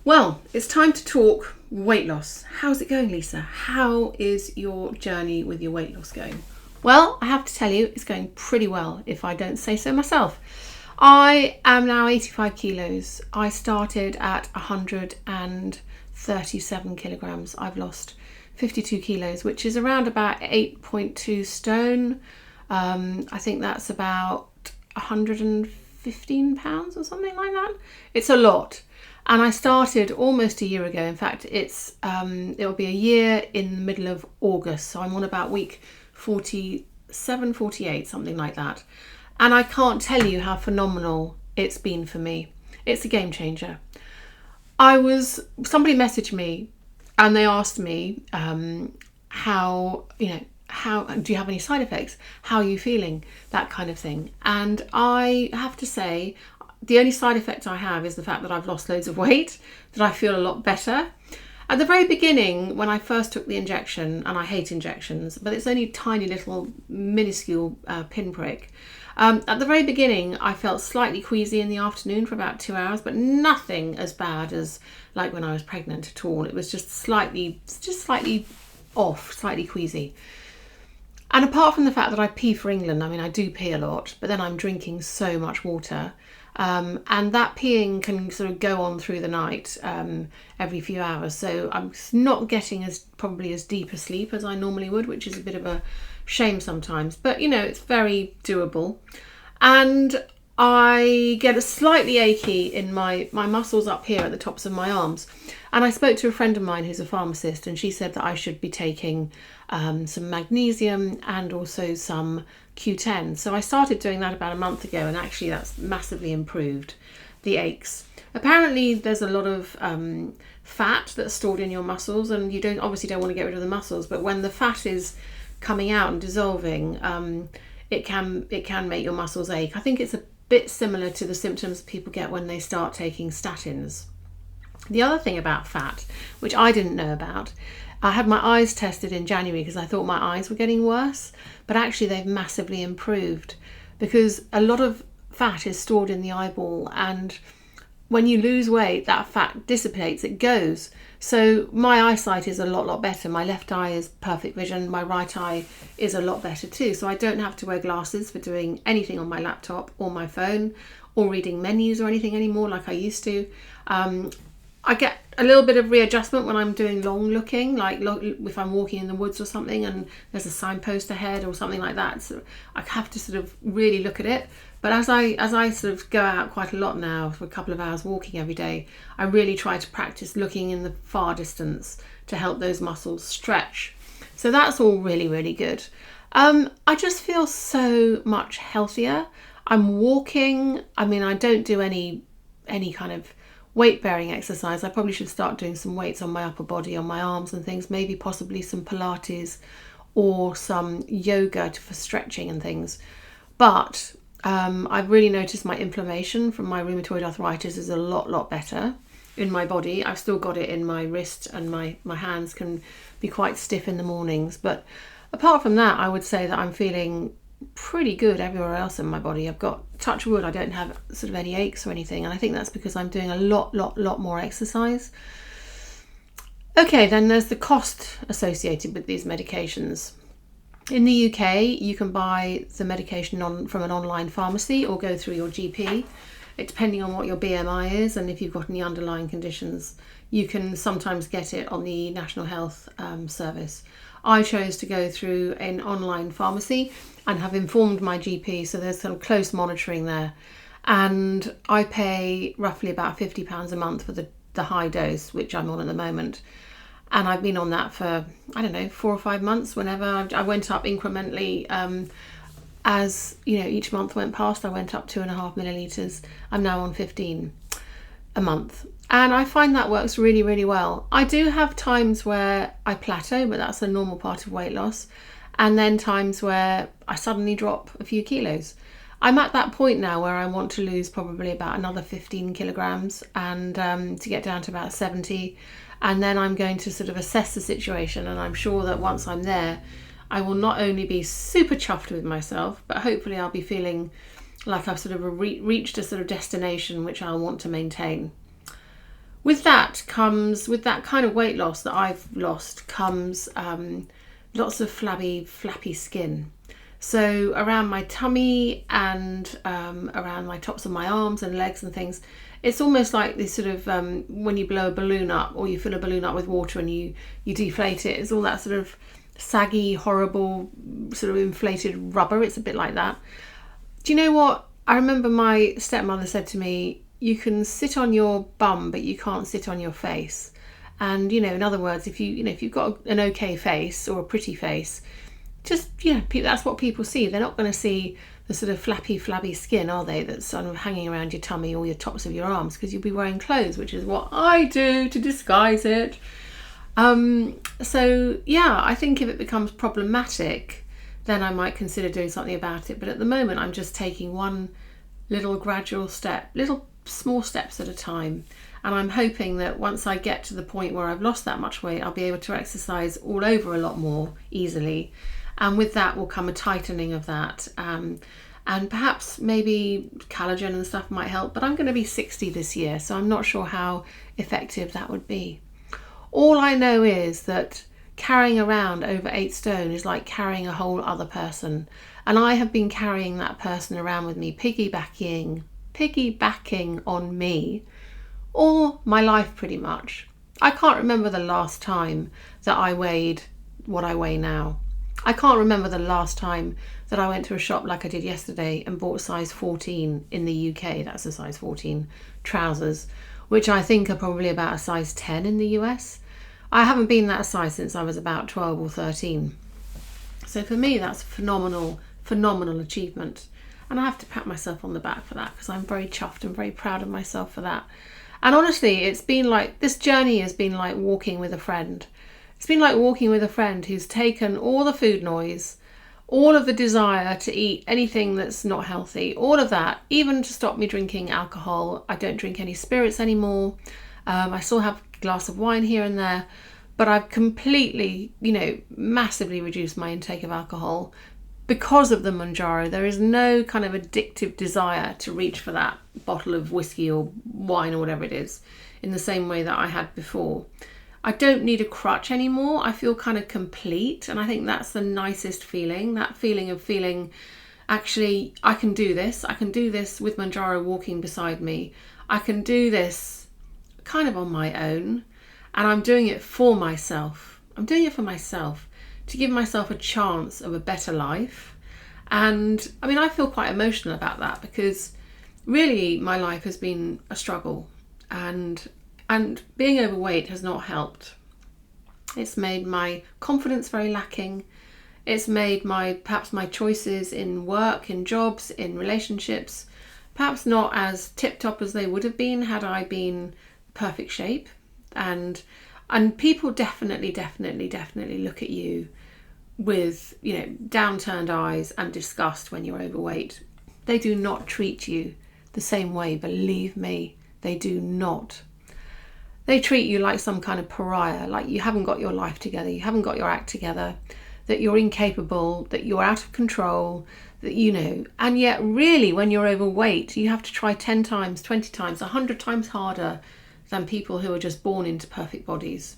Well, it's time to talk weight loss. How's it going, Lisa? How is your journey with your weight loss going? Well, I have to tell you, it's going pretty well, if I don't say so myself. I am now 85 kilos. I started at 137 kilograms. I've lost 52 kilos, which is around about 8.2 stone. I think that's about 115 pounds or something like that. It's a lot. And I started almost a year ago. In fact, it'll be a year in the middle of August. So I'm on about week 47, 48, something like that. And I can't tell you how phenomenal it's been for me. It's a game changer. Somebody messaged me and they asked me how do you have any side effects? How are you feeling? That kind of thing. And I have to say, the only side effect I have is the fact that I've lost loads of weight, that I feel a lot better. At the very beginning, when I first took the injection, and I hate injections, but it's only a tiny little minuscule pinprick. At the very beginning, I felt slightly queasy in the afternoon for about 2 hours, but nothing as bad as like when I was pregnant at all. It was just slightly off, slightly queasy. And apart from the fact that I pee for England, I mean, I do pee a lot, but then I'm drinking so much water. And that peeing can sort of go on through the night every few hours. So I'm not getting probably as deep a sleep as I normally would, which is a bit of a shame sometimes. But, it's very doable. And I get a slightly achy in my muscles up here at the tops of my arms. And I spoke to a friend of mine who's a pharmacist, and she said that I should be taking some magnesium and also some Q10. So I started doing that about a month ago, and actually that's massively improved the aches. Apparently there's a lot of fat that's stored in your muscles, and you obviously don't want to get rid of the muscles, but when the fat is coming out and dissolving, it can make your muscles ache. I think it's a bit similar to the symptoms people get when they start taking statins. The other thing about fat, which I didn't know about, I had my eyes tested in January because I thought my eyes were getting worse, but actually they've massively improved because a lot of fat is stored in the eyeball, and when you lose weight, that fat dissipates, it goes. So my eyesight is a lot better. My left eye is perfect vision. My right eye is a lot better too. So I don't have to wear glasses for doing anything on my laptop or my phone or reading menus or anything anymore like I used to. I get a little bit of readjustment when I'm doing long looking, like if I'm walking in the woods or something and there's a signpost ahead or something like that. So I have to sort of really look at it. But as I sort of go out quite a lot now for a couple of hours walking every day, I really try to practice looking in the far distance to help those muscles stretch. So that's all really, really good. I just feel so much healthier. I'm walking. I mean, I don't do any kind of weight bearing exercise. I probably should start doing some weights on my upper body, on my arms and things, maybe possibly some Pilates or some yoga for stretching and things. But I've really noticed my inflammation from my rheumatoid arthritis is a lot better in my body. I've still got it in my wrist, and my hands can be quite stiff in the mornings. But apart from that, I would say that I'm feeling pretty good everywhere else in my body. I've got, touch wood, I don't have sort of any aches or anything, and I think that's because I'm doing a lot more exercise. Okay, then there's the cost associated with these medications. In the UK, you can buy the medication from an online pharmacy or go through your GP. Depending on what your BMI is and if you've got any underlying conditions, you can sometimes get it on the National Health Service. I chose to go through an online pharmacy and have informed my GP, so there's some close monitoring there. And I pay roughly about £50 a month for the high dose, which I'm on at the moment. And I've been on that for, 4 or 5 months. Whenever I went up incrementally, as each month went past, I went up 2.5 millilitres. I'm now on 15 a month. And I find that works really, really well. I do have times where I plateau, but that's a normal part of weight loss. And then times where I suddenly drop a few kilos. I'm at that point now where I want to lose probably about another 15 kilograms and to get down to about 70. And then I'm going to sort of assess the situation. And I'm sure that once I'm there, I will not only be super chuffed with myself, but hopefully I'll be feeling like I've sort of reached a sort of destination which I'll want to maintain. With that kind of weight loss that I've lost comes lots of flappy skin. So around my tummy and around my tops of my arms and legs and things, it's almost like this sort of when you blow a balloon up or you fill a balloon up with water and you deflate it. It's all that sort of saggy, horrible, sort of inflated rubber. It's a bit like that. Do you know what? I remember my stepmother said to me, you can sit on your bum, but you can't sit on your face. And, in other words, if you've got an okay face or a pretty face, just, that's what people see. They're not going to see the sort of flabby skin, are they? That's sort of hanging around your tummy or your tops of your arms, because you'll be wearing clothes, which is what I do to disguise it. So yeah, I think if it becomes problematic, then I might consider doing something about it. But at the moment, I'm just taking one little gradual step, little small steps at a time. And I'm hoping that once I get to the point where I've lost that much weight, I'll be able to exercise all over a lot more easily. And with that will come a tightening of that. And perhaps maybe collagen and stuff might help. But I'm going to be 60 this year, so I'm not sure how effective that would be. All I know is that carrying around over 8 stone is like carrying a whole other person. And I have been carrying that person around with me, piggybacking on me all my life pretty much. I can't remember the last time that I weighed what I weigh now. I can't remember the last time that I went to a shop like I did yesterday and bought size 14 in the UK. That's a size 14 trousers, which I think are probably about a size 10 in the US. I haven't been that size since I was about 12 or 13. So for me, that's a phenomenal achievement. And I have to pat myself on the back for that, because I'm very chuffed and very proud of myself for that. And honestly, this journey has been like walking with a friend. It's been like walking with a friend who's taken all the food noise, all of the desire to eat anything that's not healthy, all of that, even to stop me drinking alcohol. I don't drink any spirits anymore. I still have a glass of wine here and there, but I've completely, massively reduced my intake of alcohol because of the Mounjaro. There is no kind of addictive desire to reach for that bottle of whiskey or wine or whatever it is in the same way that I had before. I don't need a crutch anymore. I feel kind of complete, and I think that's the nicest feeling, that feeling of feeling, actually, I can do this. I can do this with Mounjaro walking beside me. I can do this kind of on my own, and I'm doing it for myself. I'm doing it for myself, to give myself a chance of a better life. And I mean, I feel quite emotional about that, because really my life has been a struggle, and being overweight has not helped. It's made my confidence very lacking. It's made perhaps my choices in work, in jobs, in relationships, perhaps not as tip-top as they would have been had I been perfect shape. And people definitely look at you with, downturned eyes and disgust when you're overweight. They do not treat you the same way, believe me, they do not. They treat you like some kind of pariah, like you haven't got your life together, you haven't got your act together, that you're incapable, that you're out of control, that and yet really when you're overweight, you have to try 10 times, 20 times, 100 times harder than people who are just born into perfect bodies.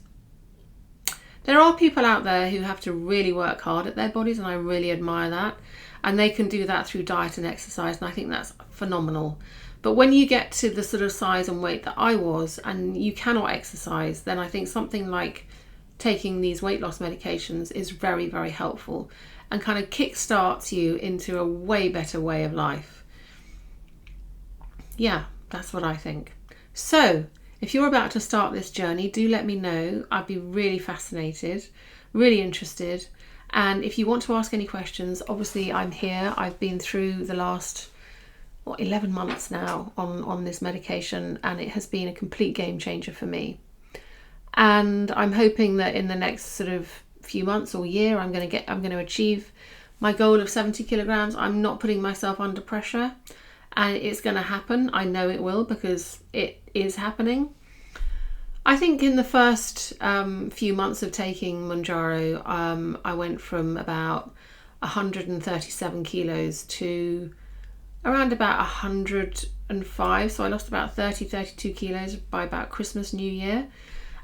There are people out there who have to really work hard at their bodies, and I really admire that. And they can do that through diet and exercise, and I think that's phenomenal. But when you get to the sort of size and weight that I was, and you cannot exercise, then I think something like taking these weight loss medications is very, very helpful and kind of kickstarts you into a way better way of life. Yeah, that's what I think. So if you're about to start this journey, do let me know. I'd be really fascinated, really interested. And if you want to ask any questions, obviously I'm here. I've been through the last 11 months now on this medication, and it has been a complete game changer for me. And I'm hoping that in the next sort of few months or year, I'm going to achieve my goal of 70 kilograms. I'm not putting myself under pressure, and it's going to happen. I know it will, because it is happening. I think in the first few months of taking Mounjaro, I went from about 137 kilos to around about 100 105, so I lost about 32 kilos by about Christmas, New Year,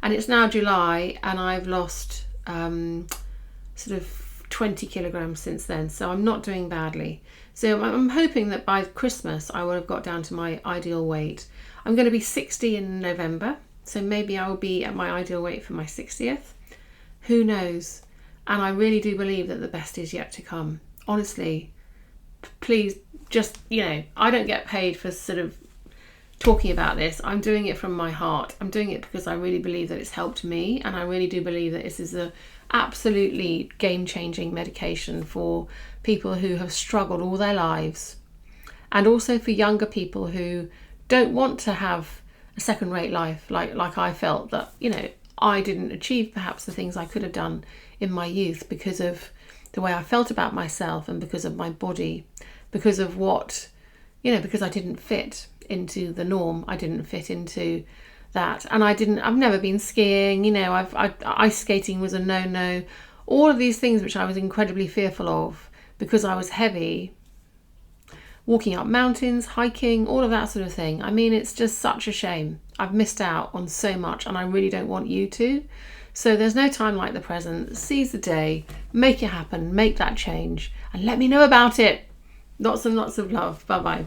and it's now July and I've lost sort of 20 kilograms since then, so I'm not doing badly. So I'm hoping that by Christmas I will have got down to my ideal weight. I'm going to be 60 in November, so maybe I will be at my ideal weight for my 60th. Who knows? And I really do believe that the best is yet to come. Honestly, please, just, I don't get paid for sort of talking about this. I'm doing it from my heart. I'm doing it because I really believe that it's helped me, and I really do believe that this is a absolutely game-changing medication for people who have struggled all their lives, and also for younger people who don't want to have a second-rate life like I felt that I didn't achieve perhaps the things I could have done in my youth because of the way I felt about myself and because of my body, because of what because I didn't fit into the norm. I didn't fit into that, and I've never been skiing, ice skating was a no. All of these things which I was incredibly fearful of because I was heavy, walking up mountains, hiking, all of that sort of thing. I mean, it's just such a shame. I've missed out on so much, and I really don't want you to. So there's no time like the present. Seize the day, make it happen, make that change, and let me know about it. Lots and lots of love. Bye bye.